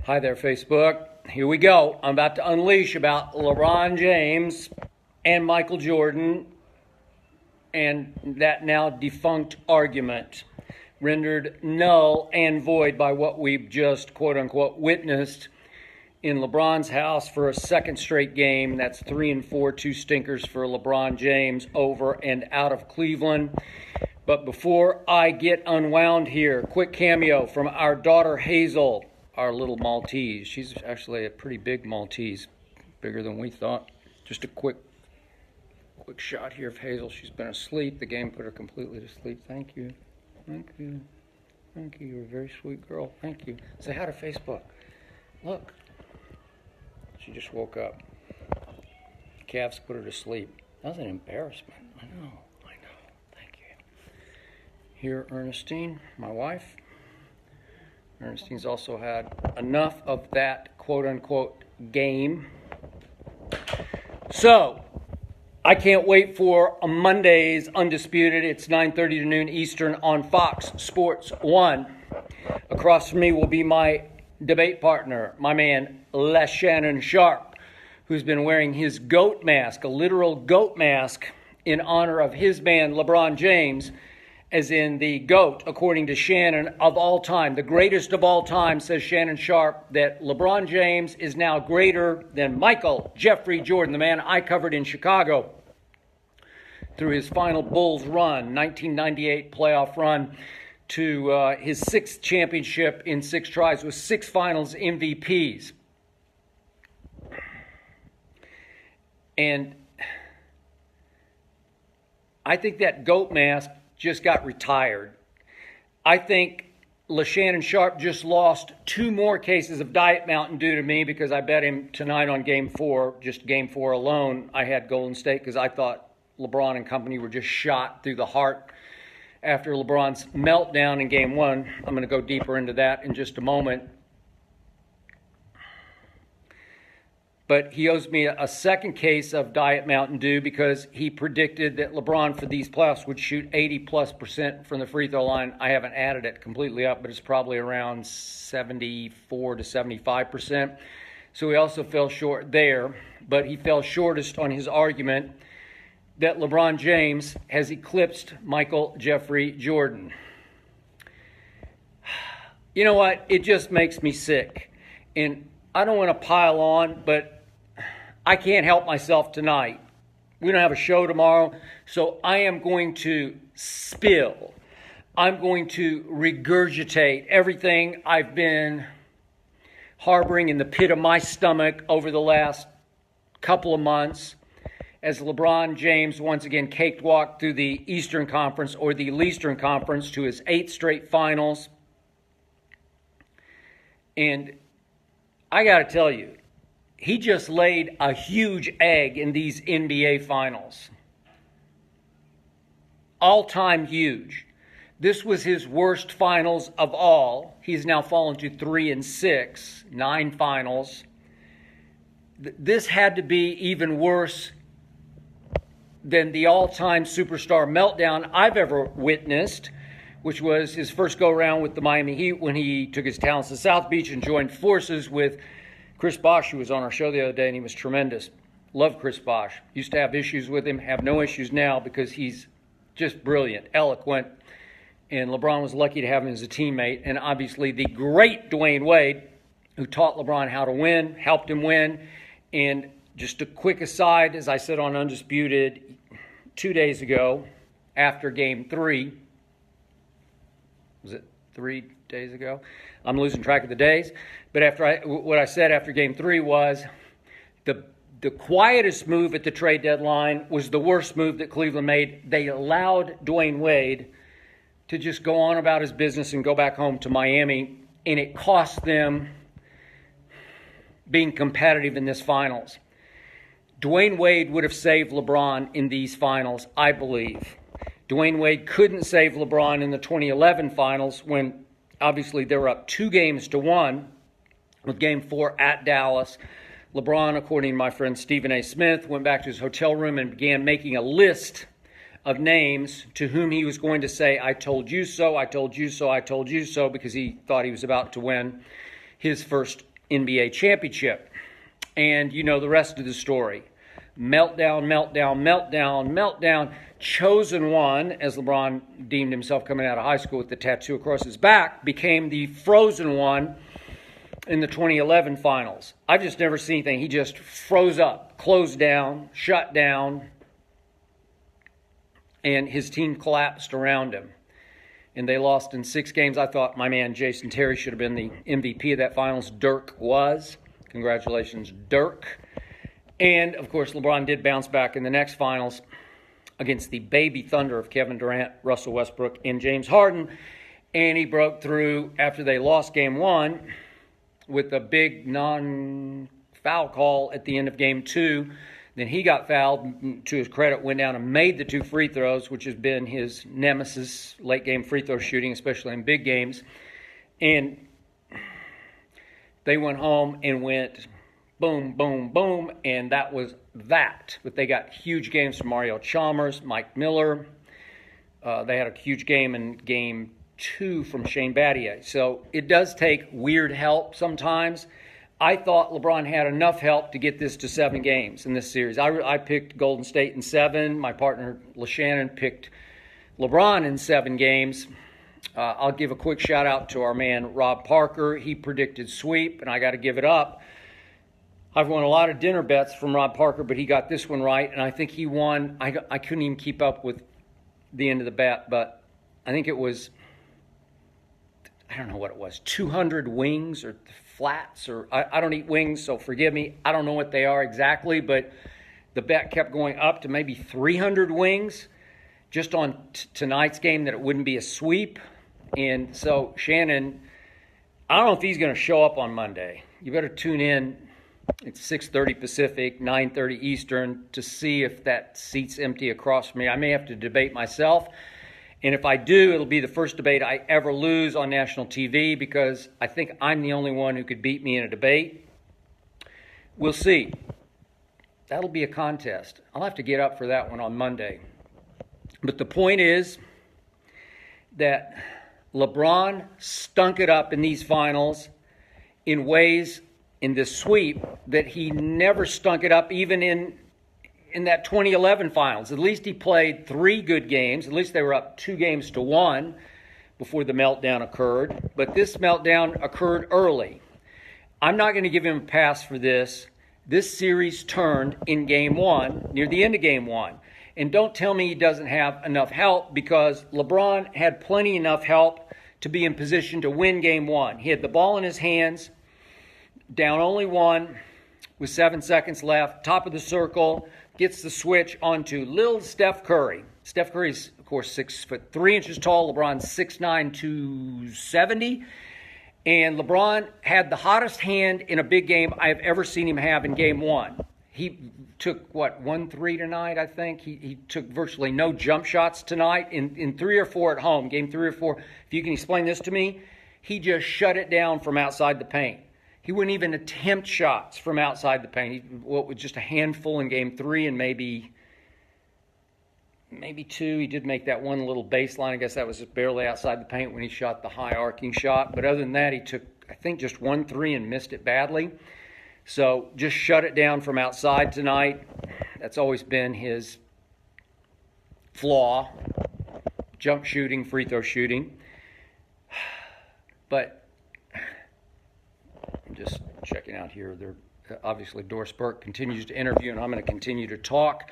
Hi there, Facebook. Here we go. I'm about to unleash about LeBron James and Michael Jordan and that now defunct argument rendered null and void by what we've just, quote unquote, witnessed in LeBron's house for a second straight game. That's 3-4, 2 stinkers for LeBron James over and out of Cleveland. But before I get unwound here, quick cameo from our daughter Hazel, our little Maltese. She's actually a pretty big Maltese, bigger than we thought. Just a quick shot here of Hazel. She's been asleep. The game put her completely to sleep. Thank you. Thank you. Thank you. You're a very sweet girl. Thank you. Say hi to Facebook. Look. She just woke up. Calves put her to sleep. That was an embarrassment. I know. Thank you. Here, Ernestine, my wife. Ernestine's also had enough of that quote-unquote game. So, I can't wait for Monday's Undisputed. It's 9:30 to noon Eastern on Fox Sports 1. Across from me will be my debate partner, my man, Shannon Sharp, who's been wearing his goat mask, a literal goat mask, in honor of his man, LeBron James, as in the GOAT, according to Shannon, of all time. The greatest of all time, says Shannon Sharp, that LeBron James is now greater than Michael Jeffrey Jordan, the man I covered in Chicago through his final Bulls run, 1998 playoff run, to his sixth championship in 6 tries with 6 finals MVPs. And I think that GOAT mask just got retired. I think LeShannon Sharp just lost 2 more cases of Diet Mountain Dew to me because I bet him tonight on Game 4, just Game 4 alone. I had Golden State because I thought LeBron and company were just shot through the heart after LeBron's meltdown in Game 1. I'm going to go deeper into that in just a moment. But he owes me a second case of Diet Mountain Dew because he predicted that LeBron for these playoffs would shoot 80+% from the free throw line. I haven't added it completely up, but it's probably around 74 to 75%. So he also fell short there, but he fell shortest on his argument that LeBron James has eclipsed Michael Jeffrey Jordan. You know what? It just makes me sick. And I don't want to pile on, but I can't help myself tonight. We don't have a show tomorrow, so I am going to spill. I'm going to regurgitate everything I've been harboring in the pit of my stomach over the last couple of months as LeBron James once again cakewalked through the Eastern Conference or the Leastern Conference to his 8th straight finals. And I got to tell you, he just laid a huge egg in these NBA finals. All-time huge. This was his worst finals of all. He's now fallen to 3-6, 9 finals. This had to be even worse than the all-time superstar meltdown I've ever witnessed, which was his first go-around with the Miami Heat when he took his talents to South Beach and joined forces with Chris Bosh, who was on our show the other day, and he was tremendous. Love Chris Bosh. Used to have issues with him, have no issues now because he's just brilliant, eloquent, and LeBron was lucky to have him as a teammate. And obviously the great Dwayne Wade, who taught LeBron how to win, helped him win. And just a quick aside, as I said on Undisputed 2 days ago, after Game 3, was it 3 days ago? I'm losing track of the days. But what I said after Game 3 was the quietest move at the trade deadline was the worst move that Cleveland made. They allowed Dwayne Wade to just go on about his business and go back home to Miami, and it cost them being competitive in this finals. Dwayne Wade would have saved LeBron in these finals, I believe. Dwayne Wade couldn't save LeBron in the 2011 finals when obviously they were up 2-1 with Game 4 at Dallas. LeBron, according to my friend Stephen A. Smith, went back to his hotel room and began making a list of names to whom he was going to say, I told you so, I told you so, I told you so, because he thought he was about to win his first NBA championship. And you know the rest of the story. Meltdown, meltdown, meltdown, meltdown. Chosen one, as LeBron deemed himself coming out of high school with the tattoo across his back, became the frozen one in the 2011 finals. I've just never seen anything. He just froze up, closed down, shut down, and his team collapsed around him. And they lost in 6 games. I thought my man Jason Terry should have been the MVP of that finals. Dirk was. Congratulations, Dirk. And, of course, LeBron did bounce back in the next finals against the baby thunder of Kevin Durant, Russell Westbrook, and James Harden. And he broke through after they lost Game 1 with a big non-foul call at the end of Game 2. Then he got fouled. To his credit, went down and made the 2 free throws, which has been his nemesis, late-game free throw shooting, especially in big games. And they went home and went boom, boom, boom, and that was that. But they got huge games from Mario Chalmers, Mike Miller. They had a huge game in Game 2 from Shane Battier. So it does take weird help sometimes. I thought LeBron had enough help to get this to 7 games in this series. I picked Golden State in 7. My partner, LeShannon, picked LeBron in 7 games. I'll give a quick shout out to our man, Rob Parker. He predicted sweep, and I got to give it up. I've won a lot of dinner bets from Rob Parker, but he got this one right, and I think he won. I couldn't even keep up with the end of the bet, but I think it was, I don't know what it was, 200 wings or flats, or I don't eat wings, so forgive me. I don't know what they are exactly, but the bet kept going up to maybe 300 wings just on tonight's game, that it wouldn't be a sweep. And so Shannon, I don't know if he's going to show up on Monday. You better tune in. It's 6:30 Pacific, 9:30 Eastern, to see if that seat's empty across from me. I may have to debate myself. And if I do, it'll be the first debate I ever lose on national TV, because I think I'm the only one who could beat me in a debate. We'll see. That'll be a contest. I'll have to get up for that one on Monday. But the point is that LeBron stunk it up in these finals in ways, in this sweep, that he never stunk it up even in that 2011 finals. At least he played 3 good games. At least they were up 2-1 before the meltdown occurred. But this meltdown occurred early. I'm not going to give him a pass for this. This series turned in Game 1, near the end of Game 1. And don't tell me he doesn't have enough help, because LeBron had plenty enough help to be in position to win Game 1. He had the ball in his hands, down only 1 with 7 seconds left, top of the circle, gets the switch onto Lil Steph Curry. Steph Curry's, of course, 6'3" tall. LeBron's 6'9", 270. And LeBron had the hottest hand in a big game I've ever seen him have in Game 1. He took, 1-3 tonight, I think. He took virtually no jump shots tonight in 3 or 4 at home, Game 3 or 4. If you can explain this to me, he just shut it down from outside the paint. He wouldn't even attempt shots from outside the paint. With just a handful in Game 3 and maybe 2. He did make that one little baseline. I guess that was just barely outside the paint when he shot the high arcing shot. But other than that, he took, I think, just 1-3 and missed it badly. So just shut it down from outside tonight. That's always been his flaw. Jump shooting, free throw shooting. But I'm just checking out here. Obviously, Doris Burke continues to interview, and I'm going to continue to talk.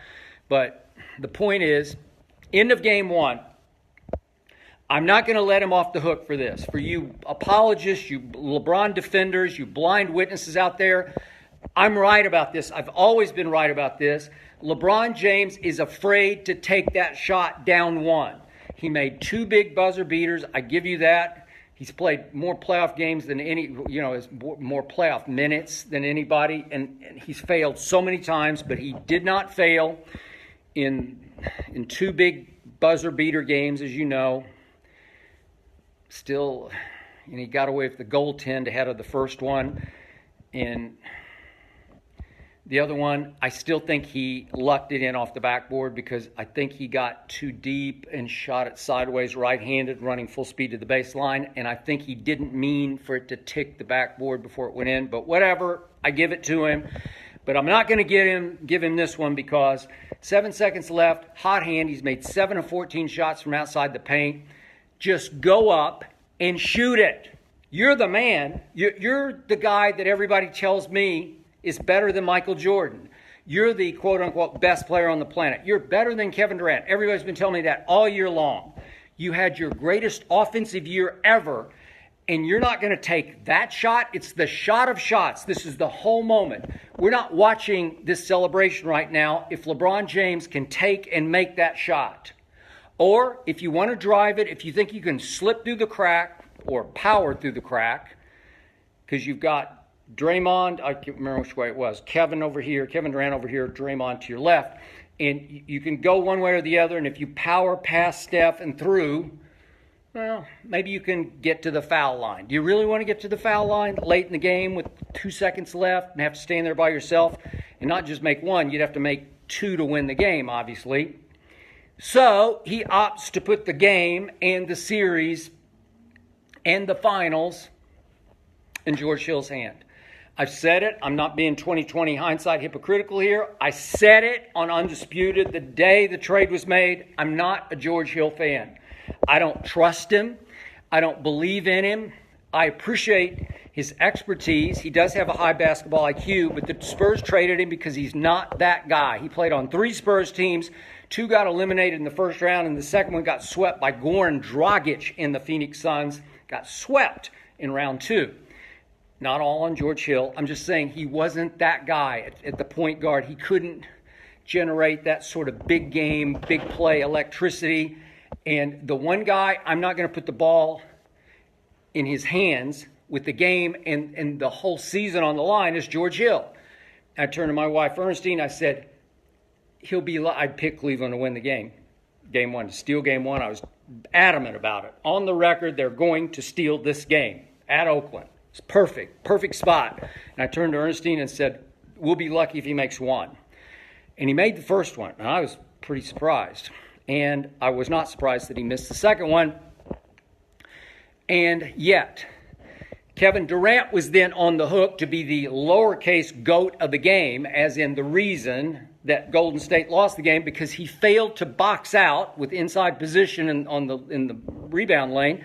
But the point is, end of Game 1. I'm not going to let him off the hook for this. For you apologists, you LeBron defenders, you blind witnesses out there, I'm right about this. I've always been right about this. LeBron James is afraid to take that shot down 1. He made 2 big buzzer beaters. I give you that. He's played more playoff games than more playoff minutes than anybody, and he's failed so many times, but he did not fail in 2 big buzzer beater games, as you know. Still, he got away with the goaltend ahead of the first one. And The other one, I still think he lucked it in off the backboard because I think he got too deep and shot it sideways, right-handed, running full speed to the baseline. And I think he didn't mean for it to tick the backboard before it went in. But whatever, I give it to him. But I'm not going to give him this one because 7 seconds left, hot hand. He's made 7 of 14 shots from outside the paint. Just go up and shoot it. You're the man. You're the guy that everybody tells me is better than Michael Jordan. You're the quote-unquote best player on the planet. You're better than Kevin Durant. Everybody's been telling me that all year long. You had your greatest offensive year ever, and you're not going to take that shot. It's the shot of shots. This is the whole moment. We're not watching this celebration right now if LeBron James can take and make that shot. Or if you want to drive it, if you think you can slip through the crack or power through the crack, because you've got Draymond, I can't remember which way it was, Kevin over here, Kevin Durant over here, Draymond to your left. And you can go one way or the other, and if you power past Steph and through, well, maybe you can get to the foul line. Do you really want to get to the foul line late in the game with 2 seconds left and have to stand there by yourself and not just make one? You'd have to make 2 to win the game, obviously. So he opts to put the game and the series and the finals in George Hill's hand. I've said it. I'm not being 20/20 hindsight hypocritical here. I said it on Undisputed the day the trade was made. I'm not a George Hill fan. I don't trust him. I don't believe in him. I appreciate his expertise. He does have a high basketball IQ, but the Spurs traded him because he's not that guy. He played on 3 Spurs teams. 2 got eliminated in the first round, and the second one got swept by Goran Dragic in the Phoenix Suns. Got swept in round 2. Not all on George Hill. I'm just saying he wasn't that guy at the point guard. He couldn't generate that sort of big game, big play electricity. And the one guy, I'm not going to put the ball in his hands with the game and the whole season on the line is George Hill. I turned to my wife, Ernestine. I said, I'd pick Cleveland to win the game. Game 1, to steal game 1. I was adamant about it. On the record, they're going to steal this game at Oakland. It's perfect spot. And I turned to Ernestine and said, we'll be lucky if he makes 1. And he made the first one, and I was pretty surprised. And I was not surprised that he missed the second one. And yet, Kevin Durant was then on the hook to be the lowercase goat of the game, as in the reason that Golden State lost the game, because he failed to box out with inside position in the rebound lane,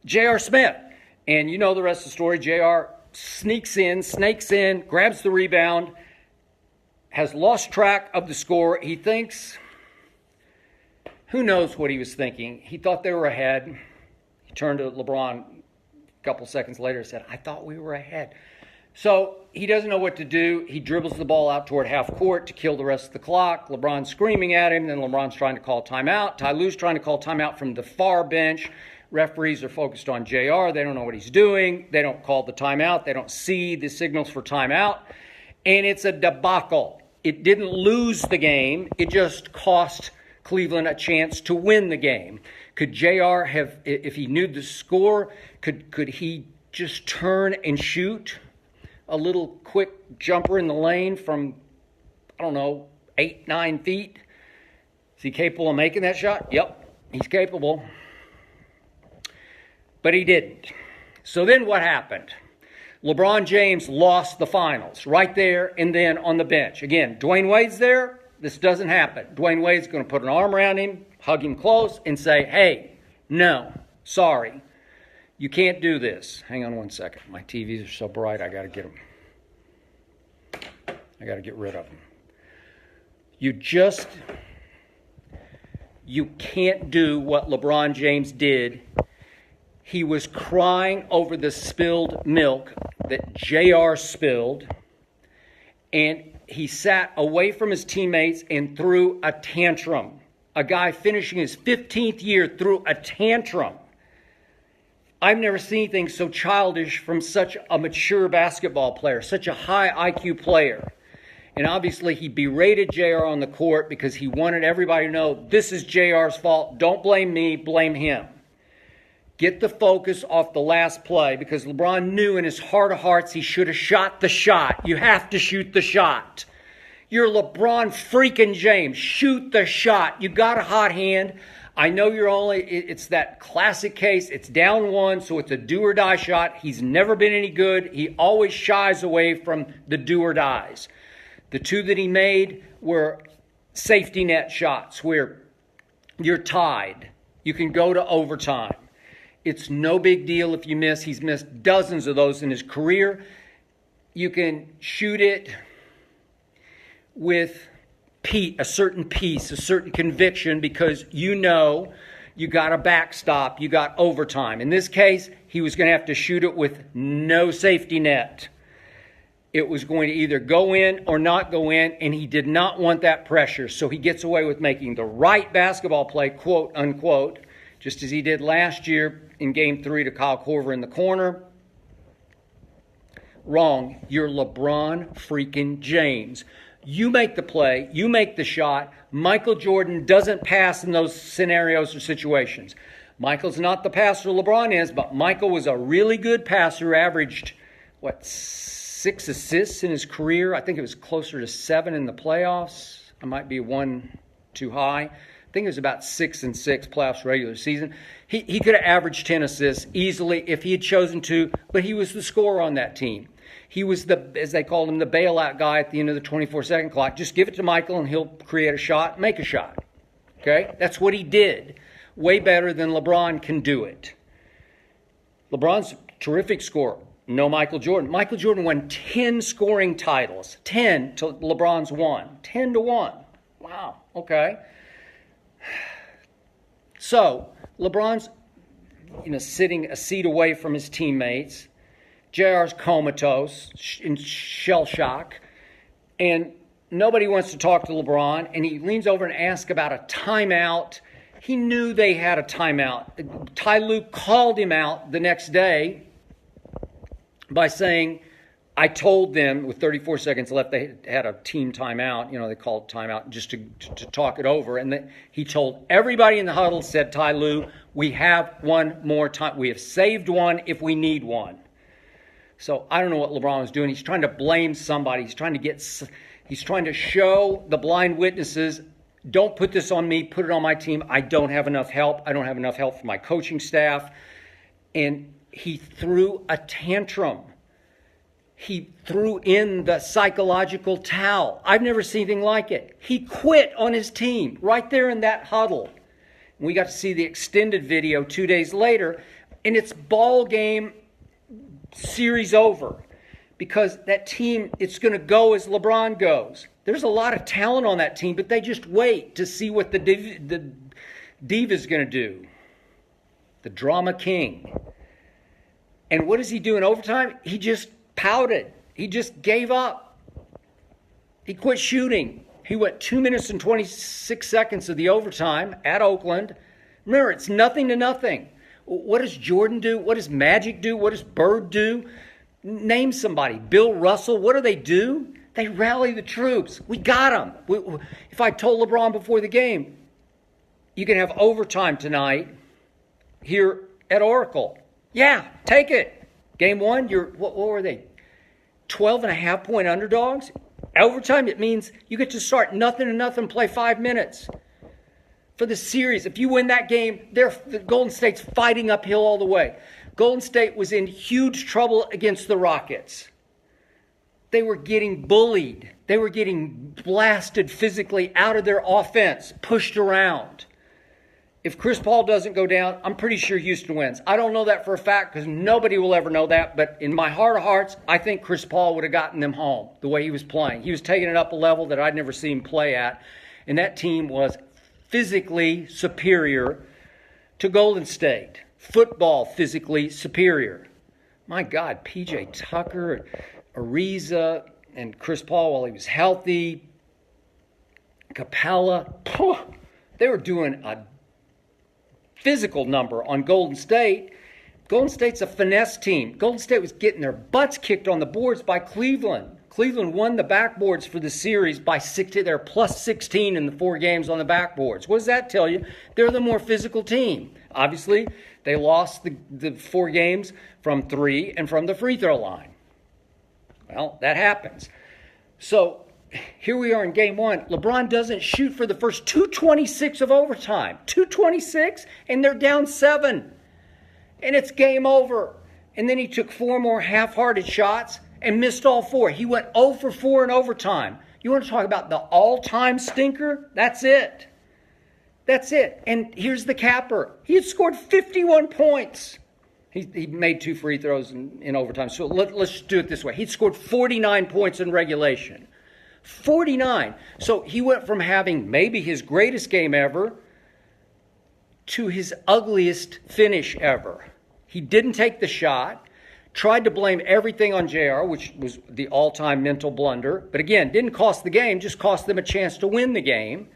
J.R. Smith. And you know the rest of the story. J.R. snakes in, grabs the rebound, has lost track of the score. He thinks, who knows what he was thinking. He thought they were ahead. He turned to LeBron a couple seconds later and said, I thought we were ahead. So he doesn't know what to do. He dribbles the ball out toward half court to kill the rest of the clock. LeBron's screaming at him. Then LeBron's trying to call timeout. Ty Lue's trying to call timeout from the far bench. Referees are focused on JR. They don't know what he's doing. They don't call the timeout. They don't see the signals for timeout. And it's a debacle. It didn't lose the game. It just cost Cleveland a chance to win the game. Could JR have, if he knew the score, could he just turn and shoot a little quick jumper in the lane from, 8-9 feet? Is he capable of making that shot? Yep, he's capable. But he didn't. So then what happened? LeBron James lost the finals right there and then on the bench. Again, Dwayne Wade's there. This doesn't happen. Dwayne Wade's going to put an arm around him, hug him close, and say, hey, no, sorry, you can't do this. Hang on one second. My TVs are so bright, I got to get them. I got to get rid of them. You can't do what LeBron James did. He was crying over the spilled milk that JR spilled, and he sat away from his teammates and threw a tantrum. A guy finishing his 15th year threw a tantrum. I've never seen anything so childish from such a mature basketball player, such a high IQ player. And obviously he berated JR on the court because he wanted everybody to know this is JR's fault. Don't blame me, blame him. Get the focus off the last play, because LeBron knew in his heart of hearts he should have shot the shot. You have to shoot the shot. You're LeBron freaking James. Shoot the shot. You got a hot hand. I know it's that classic case. It's down one, so it's a do or die shot. He's never been any good. He always shies away from the do or dies. The two that he made were safety net shots where you're tied. You can go to overtime. It's no big deal if you miss. He's missed dozens of those in his career. You can shoot it with a certain peace, a certain conviction, because you know you got a backstop, you got overtime. In this case, he was going to have to shoot it with no safety net. It was going to either go in or not go in, and he did not want that pressure. So he gets away with making the right basketball play, quote unquote, just as he did last year in Game 3 to Kyle Korver in the corner. Wrong. You're LeBron freaking James. You make the play. You make the shot. Michael Jordan doesn't pass in those scenarios or situations. Michael's not the passer LeBron is, but Michael was a really good passer, averaged, 6 assists in his career. I think it was closer to 7 in the playoffs. I might be one too high. I think it was about 6 and 6 playoffs regular season. He could have averaged 10 assists easily if he had chosen to, but he was the scorer on that team. He was as they called him, the bailout guy at the end of the 24-second clock. Just give it to Michael and he'll create a shot, make a shot. Okay? That's what he did. Way better than LeBron can do it. LeBron's a terrific scorer. No Michael Jordan. Michael Jordan won 10 scoring titles. 10 to LeBron's 1. 10 to 1. Wow. Okay. So, LeBron's sitting a seat away from his teammates. JR's comatose, in shell shock, and nobody wants to talk to LeBron, and he leans over and asks about a timeout. He knew they had a timeout. Ty Lue called him out the next day by saying, I told them with 34 seconds left they had a team timeout. They called timeout just to talk it over. And he told everybody in the huddle, said Ty Lue, we have one more time. We have saved one if we need one. So I don't know what LeBron was doing. He's trying to blame somebody. He's trying to show the blind witnesses, don't put this on me, put it on my team. I don't have enough help. I don't have enough help from my coaching staff. And he threw a tantrum. He threw in the psychological towel. I've never seen anything like it. He quit on his team right there in that huddle. We got to see the extended video 2 days later, and it's ball game, series over, because that team, it's going to go as LeBron goes. There's a lot of talent on that team, but they just wait to see what the diva's going to do. The drama king. And what does he do in overtime? He just pouted. He just gave up. He quit shooting. He went 2 minutes and 26 seconds of the overtime at Oakland. Remember, it's 0-0. What does Jordan do? What does Magic do? What does Bird do? Name somebody. Bill Russell. What do? They rally the troops. We got them. If I told LeBron before the game, you can have overtime tonight here at Oracle. Yeah, take it. Game 1, what were they? 12.5-point underdogs? Overtime, it means you get to start 0-0, play 5 minutes. For the series, if you win that game, the Golden State's fighting uphill all the way. Golden State was in huge trouble against the Rockets. They were getting bullied. They were getting blasted physically out of their offense, pushed around. If Chris Paul doesn't go down, I'm pretty sure Houston wins. I don't know that for a fact because nobody will ever know that. But in my heart of hearts, I think Chris Paul would have gotten them home the way he was playing. He was taking it up a level that I'd never seen him play at. And that team was physically superior to Golden State. Football physically superior. My God, P.J. Tucker, Ariza, and Chris Paul while he was healthy. Capella. They were doing a physical number on Golden State. Golden State's a finesse team. Golden State was getting their butts kicked on the boards by Cleveland. Cleveland won the backboards for the series by 60. They're plus 16 in the 4 games on the backboards. What does that tell you? They're the more physical team. Obviously, they lost the 4 games from 3 and from the free throw line. Well, that happens. So here we are in game 1. LeBron doesn't shoot for the first 2:26 of overtime. 2:26, and they're down 7. And it's game over. And then he took 4 more half-hearted shots and missed all 4. He went 0 for 4 in overtime. You want to talk about the all-time stinker? That's it. That's it. And here's the capper. He had scored 51 points. He made 2 free throws in overtime. So let's just do it this way. He'd scored 49 points in regulation. 49. So he went from having maybe his greatest game ever to his ugliest finish ever. He didn't take the shot. Tried to blame everything on JR, which was the all-time mental blunder. But again, didn't cost the game, just cost them a chance to win the game.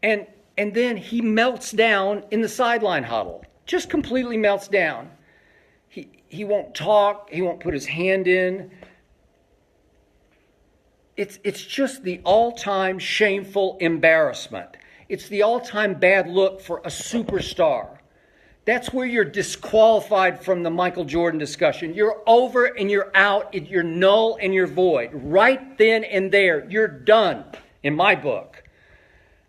And then he melts down in the sideline huddle. Just completely melts down. He won't talk. He won't put his hand in. It's just the all-time shameful embarrassment. It's the all-time bad look for a superstar. That's where you're disqualified from the Michael Jordan discussion. You're over and you're out. You're null and you're void. Right then and there, you're done, in my book.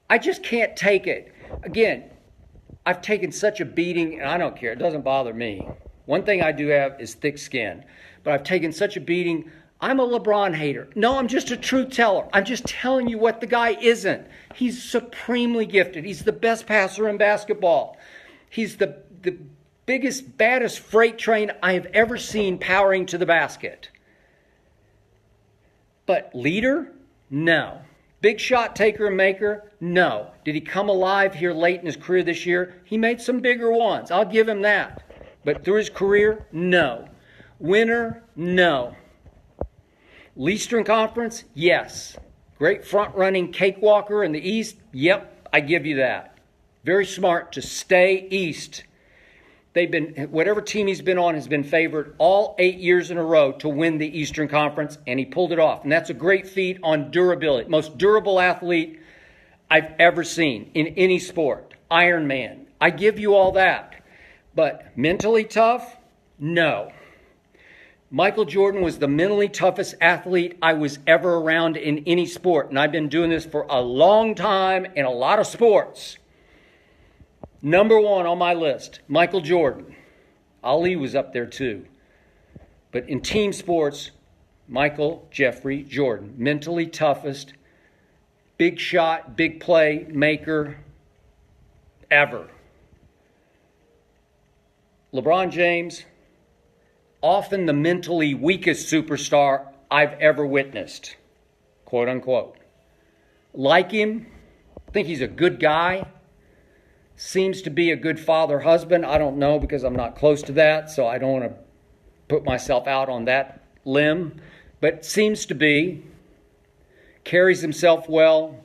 I just can't take it. Again, I've taken such a beating, and I don't care. It doesn't bother me. One thing I do have is thick skin. But I've taken such a beating. I'm a LeBron hater. No, I'm just a truth teller. I'm just telling you what the guy isn't. He's supremely gifted. He's the best passer in basketball. He's the biggest, baddest freight train I have ever seen powering to the basket. But leader? No. Big shot taker and maker? No. Did he come alive here late in his career this year? He made some bigger ones. I'll give him that. But through his career? No. Winner? No. Eastern Conference? Yes. Great front-running cakewalker in the East? Yep, I give you that. Very smart to stay East. Whatever team he's been on has been favored all 8 years in a row to win the Eastern Conference, and he pulled it off. And that's a great feat on durability. Most durable athlete I've ever seen in any sport. Iron Man. I give you all that. But mentally tough? No. Michael Jordan was the mentally toughest athlete I was ever around in any sport. And I've been doing this for a long time in a lot of sports. Number 1 on my list, Michael Jordan. Ali was up there too. But in team sports, Michael Jeffrey Jordan. Mentally toughest, big shot, big play maker ever. LeBron James, often the mentally weakest superstar I've ever witnessed, quote unquote. Like him, think he's a good guy. Seems to be a good father, husband. I don't know because I'm not close to that, so I don't want to put myself out on that limb. But seems to be. Carries himself well.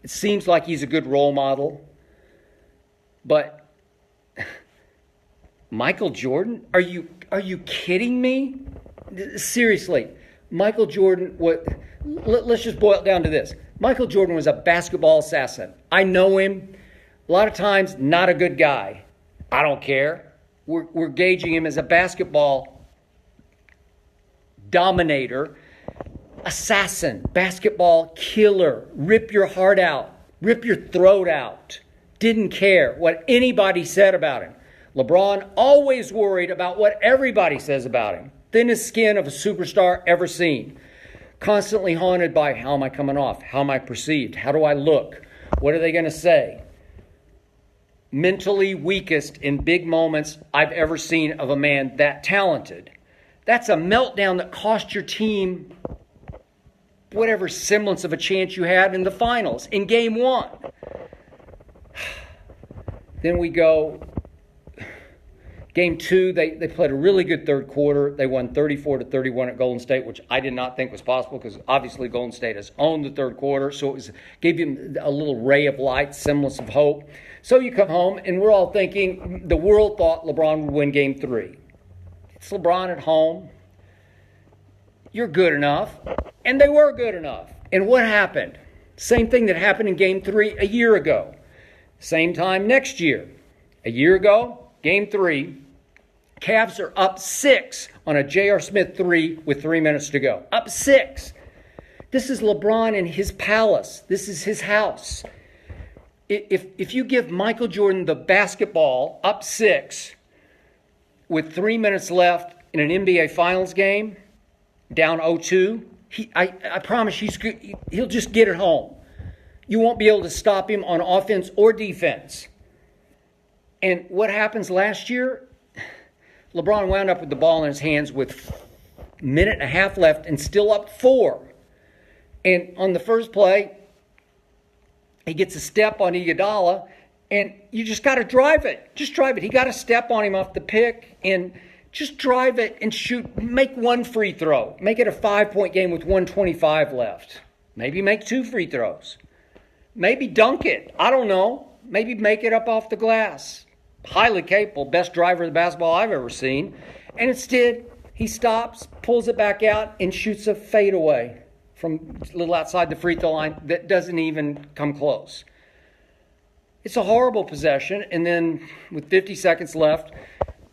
It seems like he's a good role model. But Michael Jordan? Are you kidding me? Seriously, Michael Jordan, let's just boil it down to this. Michael Jordan was a basketball assassin. I know him. A lot of times, not a good guy. I don't care. We're gauging him as a basketball dominator, assassin, basketball killer, rip your heart out, rip your throat out. Didn't care what anybody said about him. LeBron always worried about what everybody says about him. Thinnest skin of a superstar ever seen. Constantly haunted by, how am I coming off? How am I perceived? How do I look? What are they going to say? Mentally weakest in big moments I've ever seen of a man that talented. That's a meltdown that cost your team whatever semblance of a chance you had in the finals in game 1. Then we go game 2, they played a really good third quarter. They won 34-31 at Golden State, which I did not think was possible because obviously Golden State has owned the third quarter. So gave him a little ray of light, semblance of hope. So you come home and we're all thinking, the world thought LeBron would win game 3. It's LeBron at home. You're good enough. And they were good enough. And what happened? Same thing that happened in Game 3 a year ago. Same time next year. A year ago, Game 3, Cavs are up 6 on a J.R. Smith 3 with 3 minutes to go. Up 6. This is LeBron in his palace. This is his house. If you give Michael Jordan the basketball up 6 with 3 minutes left in an NBA Finals game, down 0-2, I promise he'll just get it home. You won't be able to stop him on offense or defense. And what happens last year? LeBron wound up with the ball in his hands with a minute and a half left and still up 4. And on the first play, he gets a step on Iguodala, and you just got to drive it. Just drive it. He got a step on him off the pick, and just drive it and shoot. Make one free throw. Make it a 5-point game with 1:25 left. Maybe make 2 free throws. Maybe dunk it. I don't know. Maybe make it up off the glass. Highly capable, best driver of the basketball I've ever seen. And instead, he stops, pulls it back out, and shoots a fadeaway from a little outside the free throw line that doesn't even come close. It's a horrible possession. And then with 50 seconds left,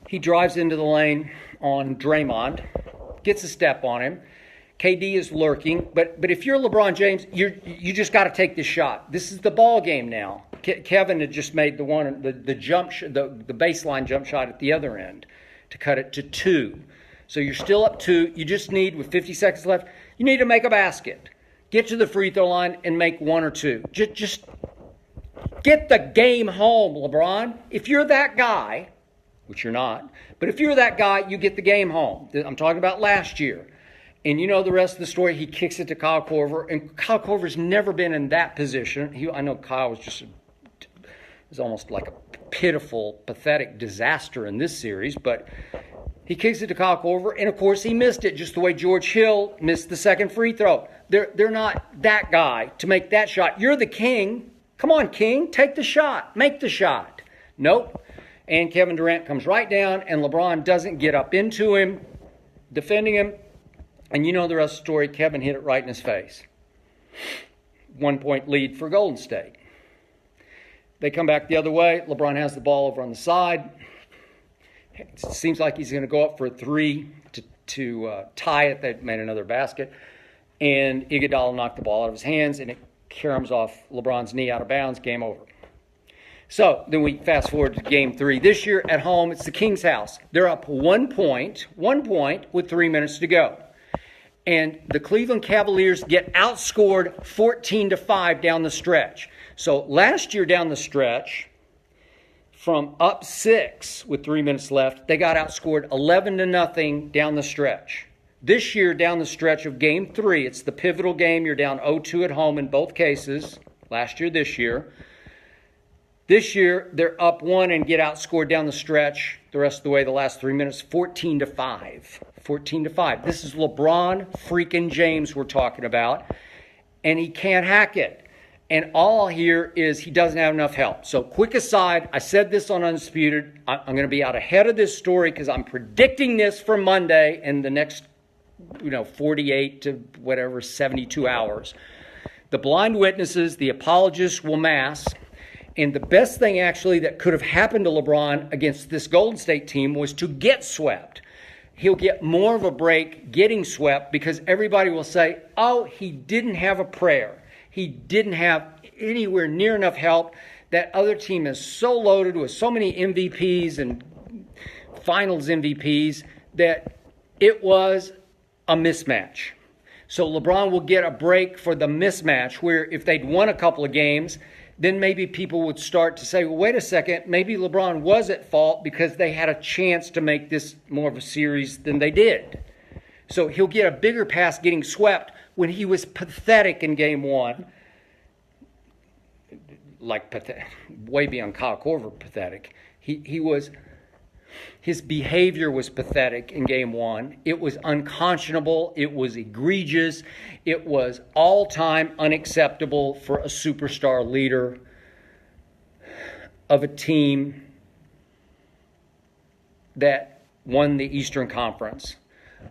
he drives into the lane on Draymond, gets a step on him. KD is lurking, but if you're LeBron James, you just got to take this shot. This is the ball game now. Kevin had just made the baseline jump shot at the other end to cut it to 2. So you're still up 2. You just need, with 50 seconds left, you need to make a basket. Get to the free throw line and make 1 or 2. Just get the game home, LeBron. If you're that guy, which you're not, but if you're that guy, you get the game home. I'm talking about last year. And you know the rest of the story. He kicks it to Kyle Korver, and Kyle Korver's never been in that position. I know Kyle was almost like a pitiful, pathetic disaster in this series, but he kicks it to Kyle Korver, and of course he missed it, just the way George Hill missed the second free throw. They're not that guy to make that shot. You're the king. Come on, king, take the shot, make the shot. Nope. And Kevin Durant comes right down, and LeBron doesn't get up into him, defending him. And you know the rest of the story. Kevin hit it right in his face. 1-point lead for Golden State. They come back the other way. LeBron has the ball over on the side. It seems like he's going to go up for a 3 to tie it. They made another basket. And Iguodala knocked the ball out of his hands, and it caroms off LeBron's knee out of bounds. Game over. So then we fast forward to Game 3. This year at home, it's the Kings' house. They're up 1 point with 3 minutes to go. And the Cleveland Cavaliers get outscored 14-5 down the stretch. So last year down the stretch, from up 6 with 3 minutes left, they got outscored 11-0 down the stretch. This year down the stretch of Game 3, it's the pivotal game. You're down 0-2 at home in both cases. Last year, this year. This year, they're up 1 and get outscored down the stretch the rest of the way, the last 3 minutes, 14-5. 14-5. This is LeBron freaking James we're talking about, and he can't hack it. And all I hear is he doesn't have enough help. So quick aside, I said this on Undisputed. I'm going to be out ahead of this story because I'm predicting this for Monday and the next 48 to 72 hours. The blind witnesses, the apologists will mass. And the best thing actually that could have happened to LeBron against this Golden State team was to get swept. He'll get more of a break getting swept because everybody will say, oh, he didn't have a prayer. He didn't have anywhere near enough help. That other team is so loaded with so many MVPs and finals MVPs that it was a mismatch. So LeBron will get a break for the mismatch where if they'd won a couple of games, then maybe people would start to say, well, wait a second, maybe LeBron was at fault because they had a chance to make this more of a series than they did. So he'll get a bigger pass getting swept when he was pathetic in Game 1. Way beyond Kyle Korver pathetic. His behavior was pathetic in Game 1. It was unconscionable. It was egregious. It was all-time unacceptable for a superstar leader of a team that won the Eastern Conference.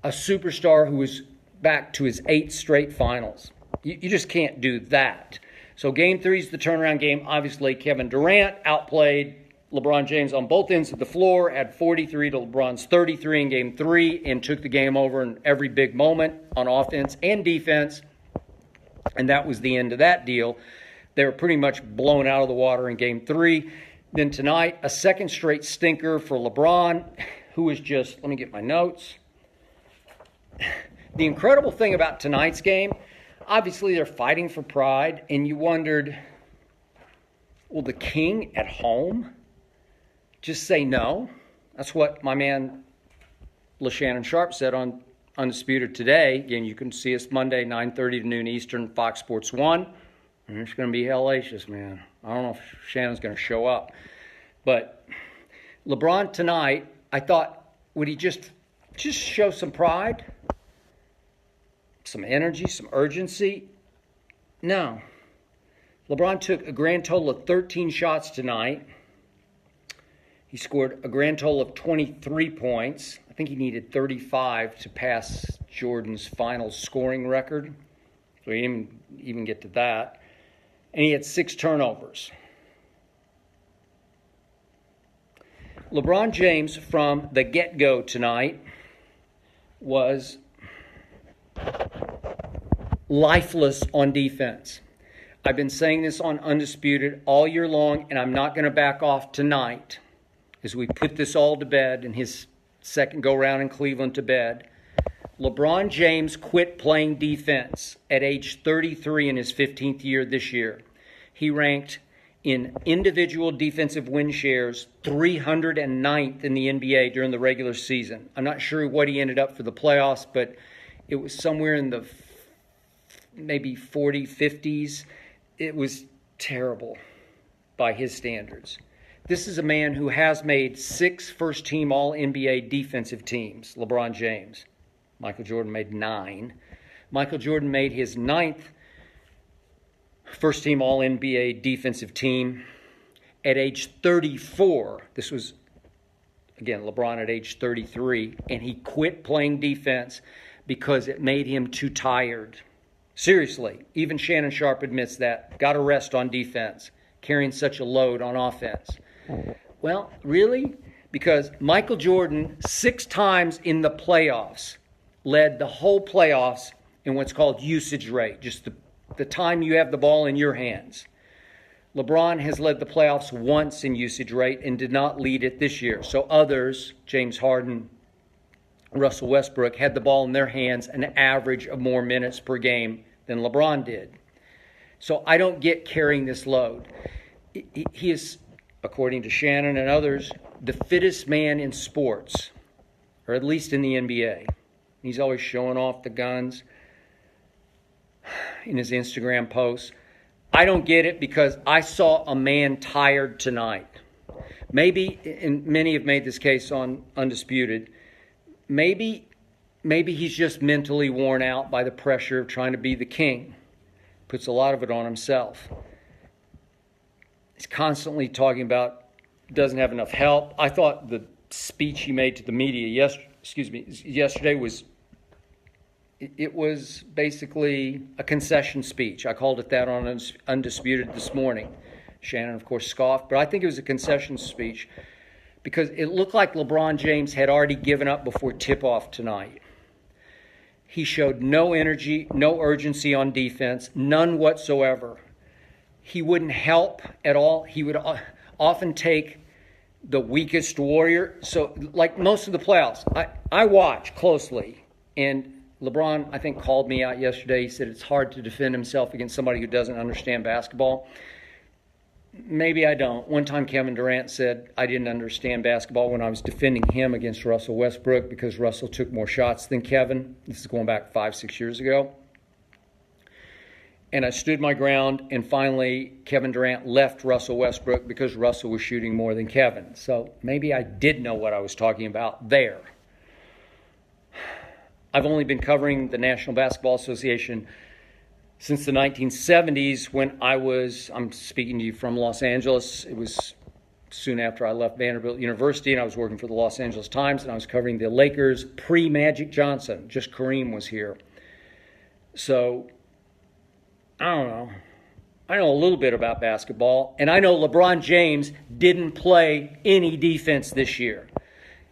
A superstar who was back to his 8th straight finals. You just can't do that. So Game 3 is the turnaround game. Obviously, Kevin Durant outplayed LeBron James on both ends of the floor, had 43 to LeBron's 33 in Game 3, and took the game over in every big moment on offense and defense. And that was the end of that deal. They were pretty much blown out of the water in Game 3. Then tonight, a second straight stinker for LeBron, who is just, let me get my notes. The incredible thing about tonight's game, obviously they're fighting for pride, and you wondered, will the king at home just say no? That's what my man LeShannon Sharp said on Undisputed today. Again, you can see us Monday, 9:30 to noon Eastern, Fox Sports 1. And it's going to be hellacious, man. I don't know if Shannon's going to show up. But LeBron tonight, I thought, would he just show some pride? Some energy, some urgency? No. LeBron took a grand total of 13 shots tonight. He scored a grand total of 23 points. I think he needed 35 to pass Jordan's final scoring record. So he didn't even get to that. And he had 6 turnovers. LeBron James, from the get-go tonight, was lifeless on defense. I've been saying this on Undisputed all year long, and I'm not going to back off tonight as we put this all to bed and his second go-round in Cleveland to bed. LeBron James quit playing defense at age 33 in his 15th year this year. He ranked in individual defensive win shares 309th in the NBA during the regular season. I'm not sure what he ended up for the playoffs, but it was somewhere in the maybe 40, 50s. It was terrible by his standards. This is a man who has made 6 first-team All-NBA defensive teams, LeBron James. Michael Jordan made 9. Michael Jordan made his 9th first-team All-NBA defensive team at age 34. This was, again, LeBron at age 33. And he quit playing defense because it made him too tired. Seriously, even Shannon Sharp admits that. Got to rest on defense, carrying such a load on offense. Well, really? Because Michael Jordan, 6 times in the playoffs, led the whole playoffs in what's called usage rate, just the time you have the ball in your hands. LeBron has led the playoffs once in usage rate and did not lead it this year. So others, James Harden, Russell Westbrook, had the ball in their hands an average of more minutes per game than LeBron did. So I don't get carrying this load. He is, according to Shannon and others, the fittest man in sports, or at least in the NBA. He's always showing off the guns in his Instagram posts. I don't get it because I saw a man tired tonight. Maybe, and many have made this case on Undisputed, maybe he's just mentally worn out by the pressure of trying to be the king. Puts a lot of it on himself. He's constantly talking about doesn't have enough help. I thought the speech he made to the media yesterday was basically a concession speech. I called it that on Undisputed this morning. Shannon, of course, scoffed, but I think it was a concession speech because it looked like LeBron James had already given up before tip-off tonight. He showed no energy, no urgency on defense, none whatsoever. He wouldn't help at all. He would often take the weakest warrior. So, like most of the playoffs, I watch closely, and LeBron, I think, called me out yesterday. He said it's hard to defend himself against somebody who doesn't understand basketball. Maybe I don't. One time Kevin Durant said I didn't understand basketball when I was defending him against Russell Westbrook because Russell took more shots than Kevin. This is going back 5-6 years ago. And I stood my ground, and finally Kevin Durant left Russell Westbrook because Russell was shooting more than Kevin. So maybe I did know what I was talking about there. I've only been covering the National Basketball Association since the 1970s when I'm speaking to you from Los Angeles. It was soon after I left Vanderbilt University, and I was working for the Los Angeles Times, and I was covering the Lakers pre-Magic Johnson. Just Kareem was here. So I don't know. I know a little bit about basketball, and I know LeBron James didn't play any defense this year.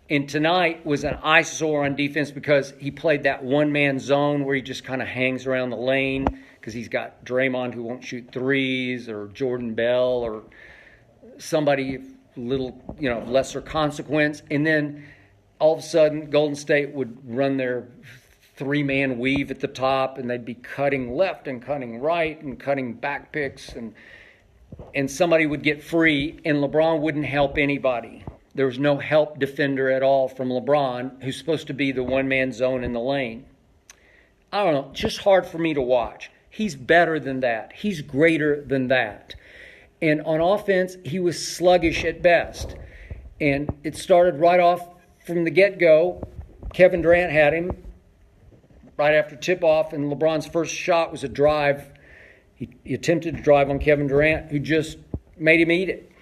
And tonight was an eyesore on defense because he played that one-man zone where he just kind of hangs around the lane because he's got Draymond who won't shoot threes, or Jordan Bell, or somebody little, lesser consequence. And then all of a sudden Golden State would run their three-man weave at the top, and they'd be cutting left and cutting right and cutting back picks, and somebody would get free, and LeBron wouldn't help anybody. There was no help defender at all from LeBron, who's supposed to be the one-man zone in the lane. I don't know, just hard for me to watch. He's better than that. He's greater than that. And on offense, he was sluggish at best. And it started right off from the get-go. Kevin Durant had him right after tip-off, and LeBron's first shot was a drive. He attempted to drive on Kevin Durant, who just made him eat it,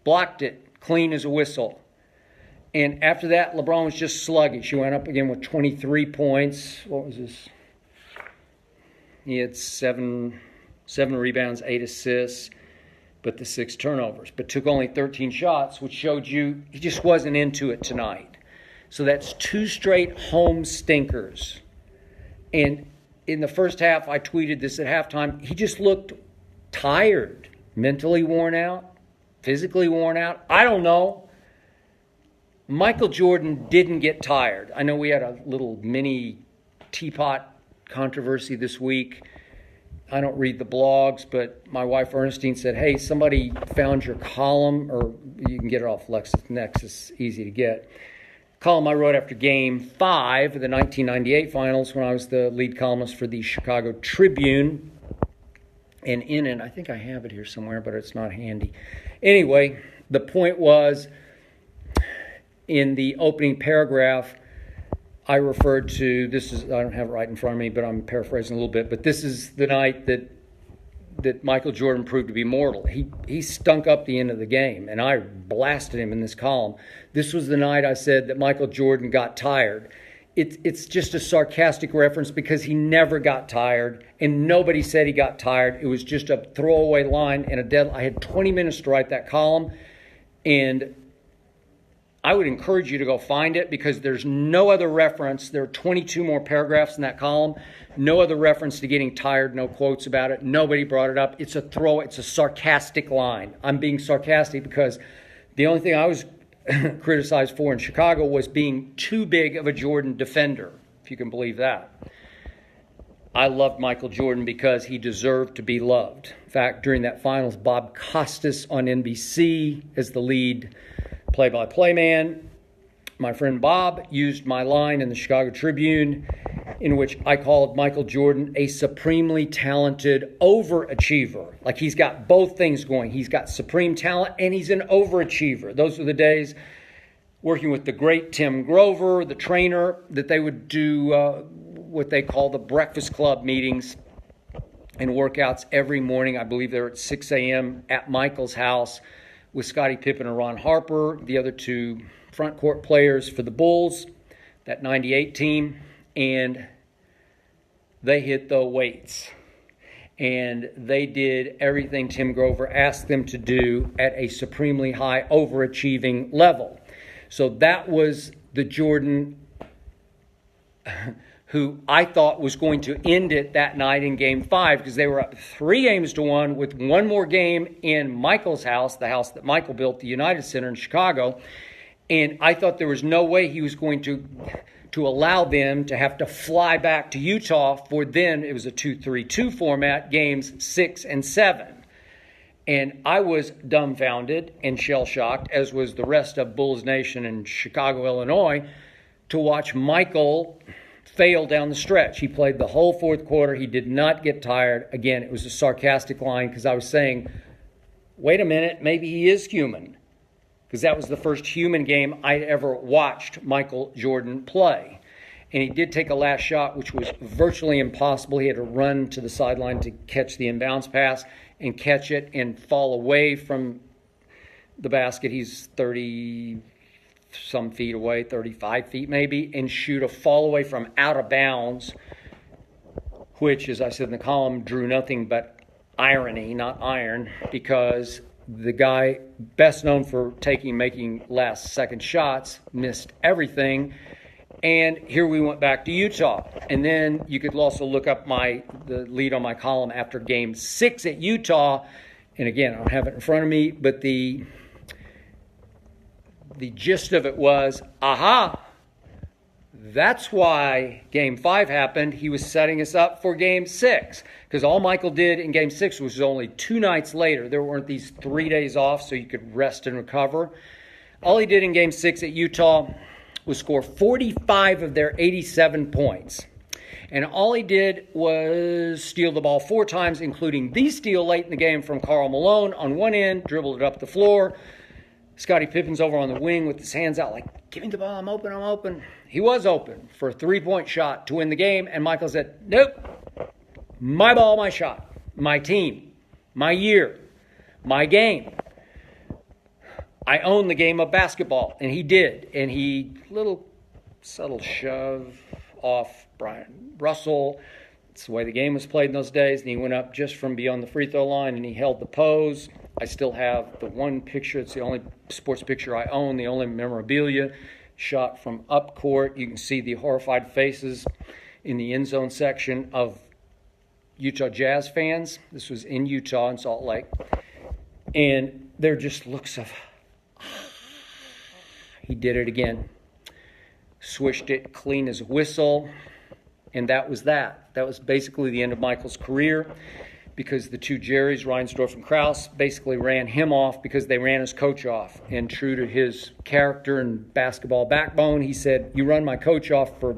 blocked it, clean as a whistle. And after that, LeBron was just sluggish. He went up again with 23 points. What was his? He had seven rebounds, 8 assists, but the 6 turnovers. But took only 13 shots, which showed you he just wasn't into it tonight. So that's 2 straight home stinkers. And in the first half, I tweeted this at halftime, he just looked tired, mentally worn out, physically worn out. I don't know. Michael Jordan didn't get tired. I know we had a little mini teapot controversy this week. I don't read the blogs, but my wife Ernestine said, hey, somebody found your column, or you can get it off LexisNexis, easy to get. Column I wrote after Game 5 of the 1998 Finals when I was the lead columnist for the Chicago Tribune. And in it, I think I have it here somewhere, but it's not handy. Anyway, the point was, in the opening paragraph, I referred to, I don't have it right in front of me, but I'm paraphrasing a little bit, but this is the night that Michael Jordan proved to be mortal. He stunk up the end of the game, and I blasted him in this column. This was the night I said that Michael Jordan got tired. It's just a sarcastic reference because he never got tired, and nobody said he got tired. It was just a throwaway line and I had 20 minutes to write that column, and I would encourage you to go find it because there's no other reference. There are 22 more paragraphs in that column. No other reference to getting tired, no quotes about it. Nobody brought it up. It's a sarcastic line. I'm being sarcastic because the only thing I was criticized for in Chicago was being too big of a Jordan defender, if you can believe that. I loved Michael Jordan because he deserved to be loved. In fact, during that finals, Bob Costas on NBC as the lead play-by-play man, my friend Bob used my line in the Chicago Tribune in which I called Michael Jordan a supremely talented overachiever. Like, he's got both things going. He's got supreme talent and he's an overachiever. Those were the days working with the great Tim Grover, the trainer, that they would do what they call the Breakfast Club meetings and workouts every morning. I believe they're at 6 a.m. at Michael's house with Scottie Pippen and Ron Harper, the other 2 front court players for the Bulls, that 98 team, and they hit the weights. And they did everything Tim Grover asked them to do at a supremely high overachieving level. So that was the Jordan who I thought was going to end it that night in Game 5 because they were up 3-1 with one more game in Michael's house, the house that Michael built, the United Center in Chicago. And I thought there was no way he was going to allow them to have to fly back to Utah for then, it was a 2-3-2 format, games 6 and 7. And I was dumbfounded and shell-shocked, as was the rest of Bulls Nation in Chicago, Illinois, to watch Michael fail down the stretch. He played the whole fourth quarter. He did not get tired. Again, it was a sarcastic line because I was saying, wait a minute, maybe he is human. Because that was the first human game I'd ever watched Michael Jordan play. And he did take a last shot, which was virtually impossible. He had to run to the sideline to catch the inbounds pass and catch it and fall away from the basket. He's 30-some feet away, 35 feet maybe, and shoot a fall away from out of bounds which, as I said in the column, drew nothing but irony, not iron, because the guy best known for making last-second shots missed everything. And here we went back to Utah. And then you could also look up the lead on my column after Game 6 at Utah. And again, I don't have it in front of me, but the gist of it was, that's why Game 5 happened. He was setting us up for Game 6. Because all Michael did in Game 6 was only 2 nights later. There weren't these 3 days off so you could rest and recover. All he did in Game 6 at Utah was score 45 of their 87 points. And all he did was steal the ball 4 times, including the steal late in the game from Karl Malone on one end, dribbled it up the floor. Scottie Pippen's over on the wing with his hands out like, give me the ball, I'm open. He was open for a 3-point shot to win the game, and Michael said, nope, my ball, my shot, my team, my year, my game. I own the game of basketball, and he did. And he, little subtle shove off Brian Russell. It's the way the game was played in those days. And he went up just from beyond the free throw line, and he held the pose. I still have the one picture. It's the only sports picture I own, the only memorabilia shot from up court. You can see the horrified faces in the end zone section of Utah Jazz fans. This was in Utah, in Salt Lake. And they're just looks of, he did it again. Swished it clean as a whistle. And that was that. That was basically the end of Michael's career, because the 2 Jerrys, Reinsdorf and Krause, basically ran him off because they ran his coach off. And true to his character and basketball backbone, he said, you run my coach off for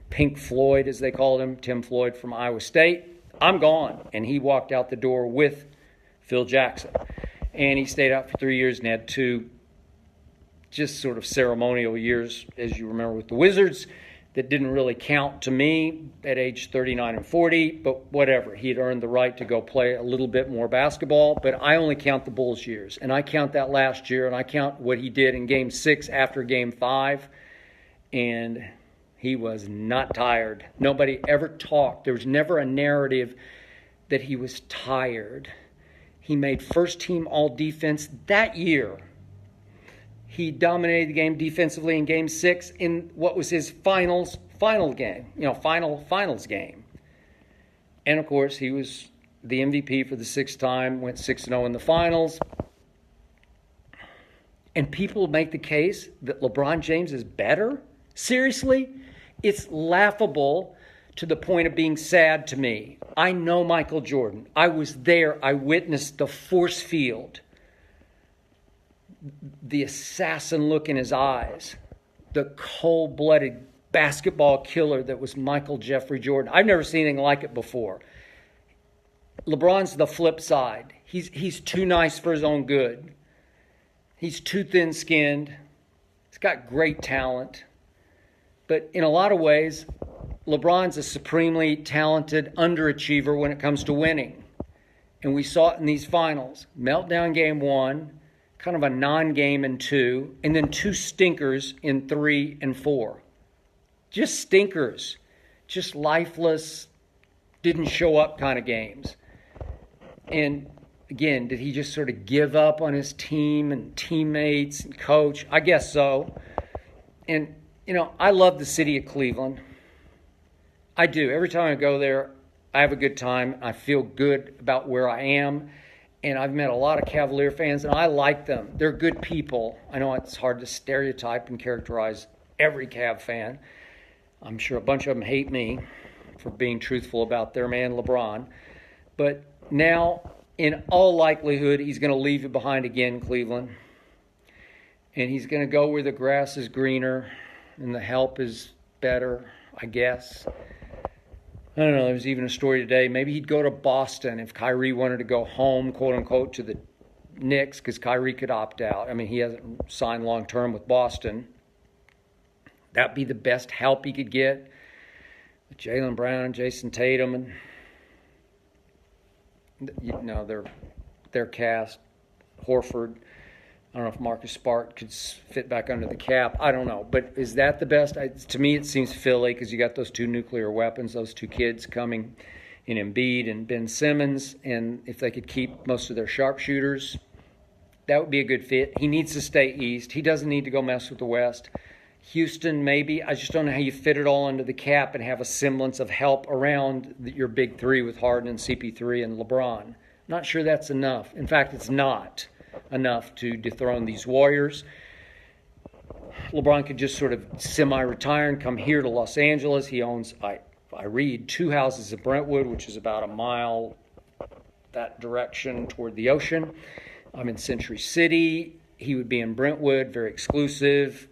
Pink Floyd, as they called him, Tim Floyd from Iowa State, I'm gone. And he walked out the door with Phil Jackson. And he stayed out for 3 years and had 2 just sort of ceremonial years, as you remember, with the Wizards, that didn't really count to me at age 39 and 40, but whatever. He had earned the right to go play a little bit more basketball, but I only count the Bulls years, and I count that last year, and I count what he did in Game 6 after Game 5, and he was not tired. Nobody ever talked. There was never a narrative that he was tired. He made first-team all-defense that year. He dominated the game defensively in Game 6 in what was his final game, finals game. And, of course, he was the MVP for the 6th time, went 6-0 in the finals. And people make the case that LeBron James is better? Seriously? It's laughable to the point of being sad to me. I know Michael Jordan. I was there. I witnessed the force field, the assassin look in his eyes, the cold-blooded basketball killer that was Michael Jeffrey Jordan. I've never seen anything like it before. LeBron's the flip side. He's too nice for his own good. He's too thin-skinned. He's got great talent. But in a lot of ways, LeBron's a supremely talented underachiever when it comes to winning. And we saw it in these finals. Meltdown Game 1, kind of a non-game in 2, and then 2 stinkers in 3 and 4. Just stinkers. Just lifeless, didn't show up kind of games. And again, did he just sort of give up on his team and teammates and coach? I guess so. And, I love the city of Cleveland. I do. Every time I go there, I have a good time. I feel good about where I am. And I've met a lot of Cavalier fans, and I like them. They're good people. I know it's hard to stereotype and characterize every Cav fan. I'm sure a bunch of them hate me for being truthful about their man, LeBron. But now, in all likelihood, he's going to leave you behind again, Cleveland. And he's going to go where the grass is greener and the help is better, I guess. I don't know, there was even a story today. Maybe he'd go to Boston if Kyrie wanted to go home, quote-unquote, to the Knicks, because Kyrie could opt out. I mean, he hasn't signed long-term with Boston. That'd be the best help he could get. With Jaylen Brown, Jason Tatum, and, their cast, Horford. I don't know if Marcus Smart could fit back under the cap. I don't know. But is that the best? To me, it seems Philly, because you got those 2 nuclear weapons, those 2 kids coming in Embiid and Ben Simmons, and if they could keep most of their sharpshooters, that would be a good fit. He needs to stay East. He doesn't need to go mess with the West. Houston, maybe. I just don't know how you fit it all under the cap and have a semblance of help around your big three with Harden and CP3 and LeBron. Not sure that's enough. In fact, it's not enough to dethrone these Warriors. LeBron could just sort of semi-retire and come here to Los Angeles. He owns, I read, 2 houses in Brentwood, which is about a mile that direction toward the ocean. I'm in Century City. He would be in Brentwood, very exclusive.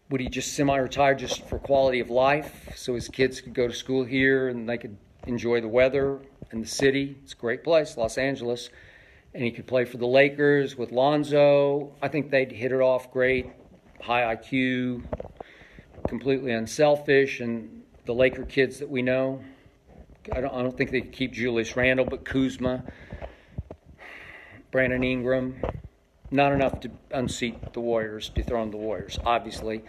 Would he just semi-retire just for quality of life so his kids could go to school here and they could enjoy the weather and the city? It's a great place, Los Angeles. And he could play for the Lakers with Lonzo. I think they'd hit it off great. High IQ, completely unselfish. And the Laker kids that we know, I don't think they could keep Julius Randle, but Kuzma, Brandon Ingram, not enough to unseat the Warriors, dethrone the Warriors, obviously.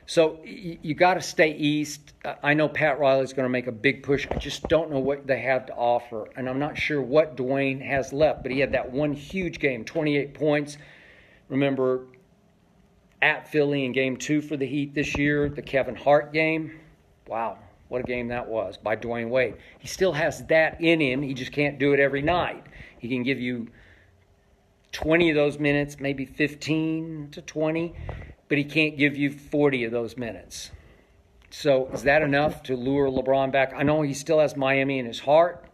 So you got to stay East. I know Pat Riley's going to make a big push. I just don't know what they have to offer. And I'm not sure what Dwayne has left. But he had that one huge game, 28 points. Remember, at Philly in Game 2 for the Heat this year, the Kevin Hart game. Wow, what a game that was by Dwayne Wade. He still has that in him. He just can't do it every night. He can give you 20 of those minutes, maybe 15 to 20. But he can't give you 40 of those minutes. So is that enough to lure LeBron back? I know he still has Miami in his heart.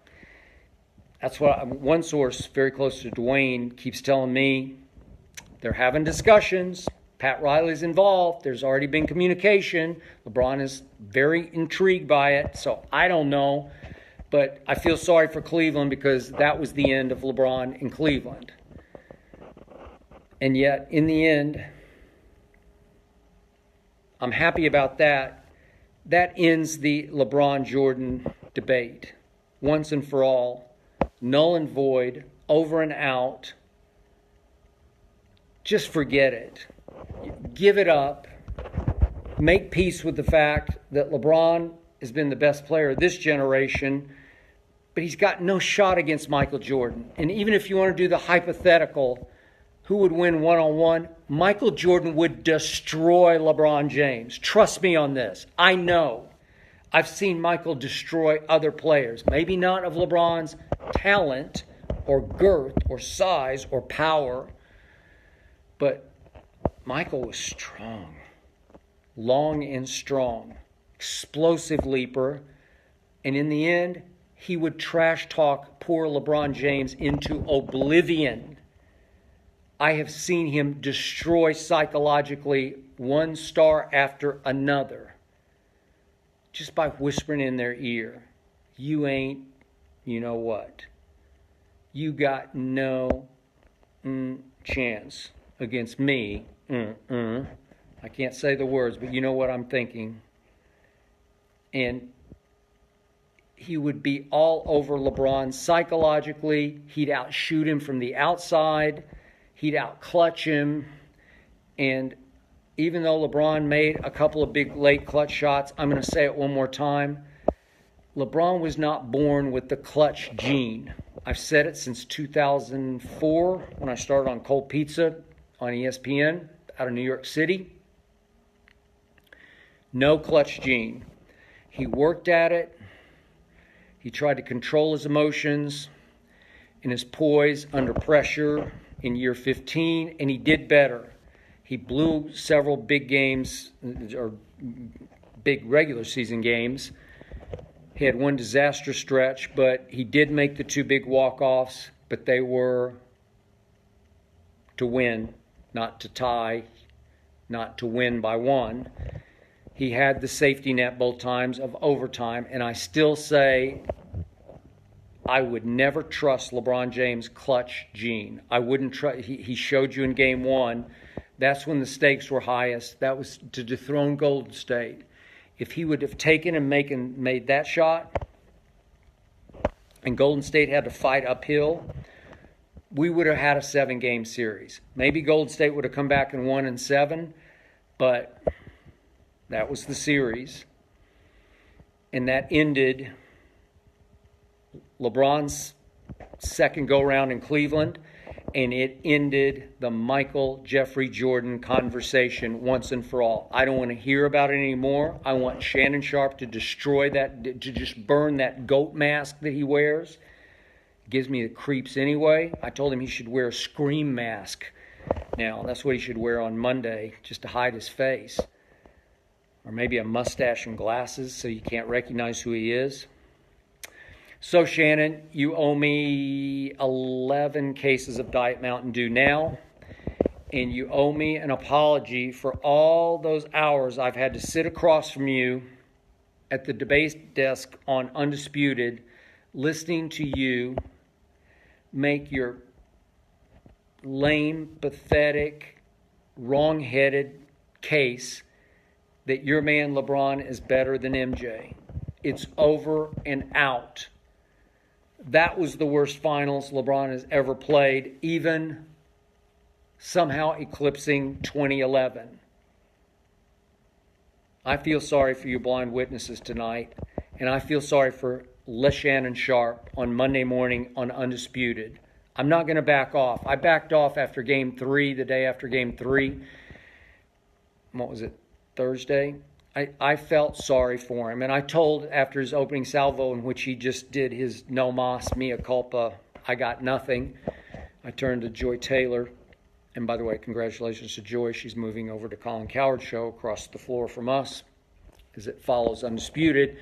That's what one source very close to Dwayne keeps telling me. They're having discussions. Pat Riley's involved. There's already been communication. LeBron is very intrigued by it. So I don't know. But I feel sorry for Cleveland because that was the end of LeBron in Cleveland. And yet, in the end, I'm happy about that. That ends the LeBron-Jordan debate. Once and for all. Null and void. Over and out. Just forget it. Give it up. Make peace with the fact that LeBron has been the best player of this generation, but he's got no shot against Michael Jordan. And even if you want to do the hypothetical, who would win one-on-one? Michael Jordan would destroy LeBron James. Trust me on this. I know. I've seen Michael destroy other players. Maybe not of LeBron's talent or girth or size or power, but Michael was strong. Long and strong. Explosive leaper. And in the end, he would trash talk poor LeBron James into oblivion. I have seen him destroy psychologically one star after another just by whispering in their ear. You ain't, you know what? You got no chance against me. I can't say the words, but you know what I'm thinking. And he would be all over LeBron psychologically. He'd outshoot him from the outside. He'd out-clutch him. And even though LeBron made a couple of big late clutch shots, I'm going to say it one more time. LeBron was not born with the clutch gene. I've said it since 2004 when I started on Cold Pizza on ESPN out of New York City. No clutch gene. He worked at it. He tried to control his emotions and his poise under pressure in year 15, and he did better. He blew several big games, or big regular season games. He had one disastrous stretch, but he did make the 2 big walk-offs, but they were to win, not to tie, not to win by 1. He had the safety net both times of overtime, and I still say I would never trust LeBron James' clutch gene. I wouldn't trust. He showed you in Game 1. That's when the stakes were highest. That was to dethrone Golden State. If he would have taken and made that shot, and Golden State had to fight uphill, we would have had a 7-game series. Maybe Golden State would have come back and won in 7, but that was the series. And that ended LeBron's second go-round in Cleveland, and it ended the Michael Jeffrey Jordan conversation once and for all. I don't want to hear about it anymore. I want Shannon Sharpe to destroy that, to just burn that goat mask that he wears. It gives me the creeps anyway. I told him he should wear a scream mask. Now, that's what he should wear on Monday, just to hide his face. Or maybe a mustache and glasses so you can't recognize who he is. So, Shannon, you owe me 11 cases of Diet Mountain Dew now, and you owe me an apology for all those hours I've had to sit across from you at the debate desk on Undisputed, listening to you make your lame, pathetic, wrong-headed case that your man LeBron is better than MJ. It's over and out. That was the worst finals LeBron has ever played, even somehow eclipsing 2011. I feel sorry for you blind witnesses tonight, and I feel sorry for Shannon Sharpe on Monday morning on Undisputed. I'm not going to back off. I backed off after Game 3, the day after Game 3. What was it, Thursday? I felt sorry for him. And I told after his opening salvo, in which he just did his no mas, mea culpa, I got nothing, I turned to Joy Taylor. And by the way, congratulations to Joy. She's moving over to Colin Cowherd's show across the floor from us as it follows Undisputed.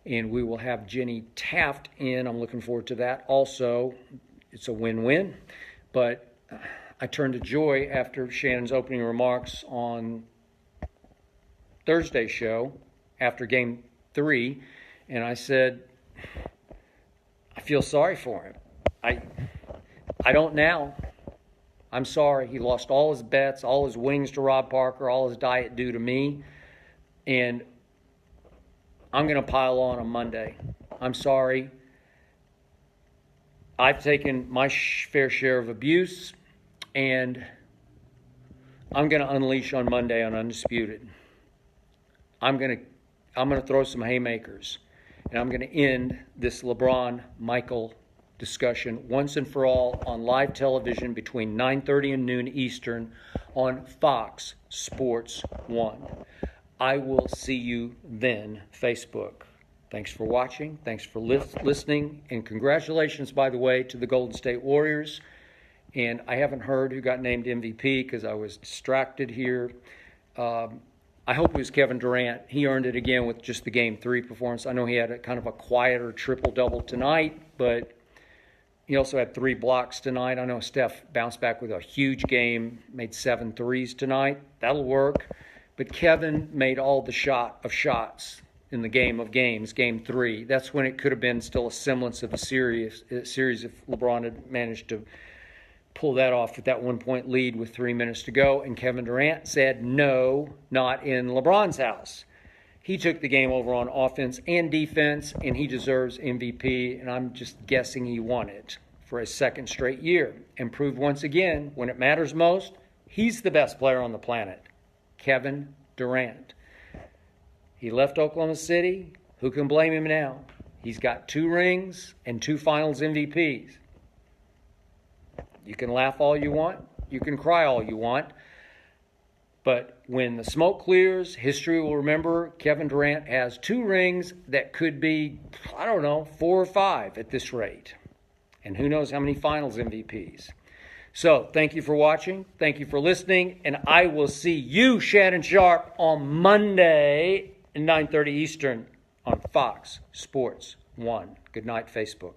And we will have Jenny Taft in. I'm looking forward to that also. It's a win-win. But I turned to Joy after Shannon's opening remarks on Thursday show after Game 3, and I said, I feel sorry for him. I don't now. I'm sorry. He lost all his bets, all his wings to Rob Parker, all his Diet Dew to me, and I'm going to pile on Monday. I'm sorry. I've taken my fair share of abuse, and I'm going to unleash on Monday on Undisputed. I'm going to throw some haymakers, and I'm going to end this LeBron-Michael discussion once and for all on live television between 9:30 and noon Eastern on Fox Sports 1. I will see you then, Facebook. Thanks for watching. Thanks for listening. And congratulations, by the way, to the Golden State Warriors. And I haven't heard who got named MVP because I was distracted here. I hope it was Kevin Durant. He earned it again with just the Game 3 performance. I know he had a kind of a quieter triple-double tonight, but he also had 3 blocks tonight. I know Steph bounced back with a huge game, made 7 threes tonight. That'll work. But Kevin made all the shots in the game of games, Game 3. That's when it could have been still a semblance of a series if LeBron had managed to pull that off with that 1-point lead with 3 minutes to go. And Kevin Durant said, no, not in LeBron's house. He took the game over on offense and defense, and he deserves MVP, and I'm just guessing he won it for a second straight year and proved once again, when it matters most, he's the best player on the planet, Kevin Durant. He left Oklahoma City. Who can blame him now? He's got 2 rings and 2 finals MVPs. You can laugh all you want. You can cry all you want. But when the smoke clears, history will remember Kevin Durant has 2 rings that could be, 4 or 5 at this rate. And who knows how many finals MVPs. So thank you for watching. Thank you for listening. And I will see you, Shannon Sharpe, on Monday at 9:30 Eastern on Fox Sports 1. Good night, Facebook.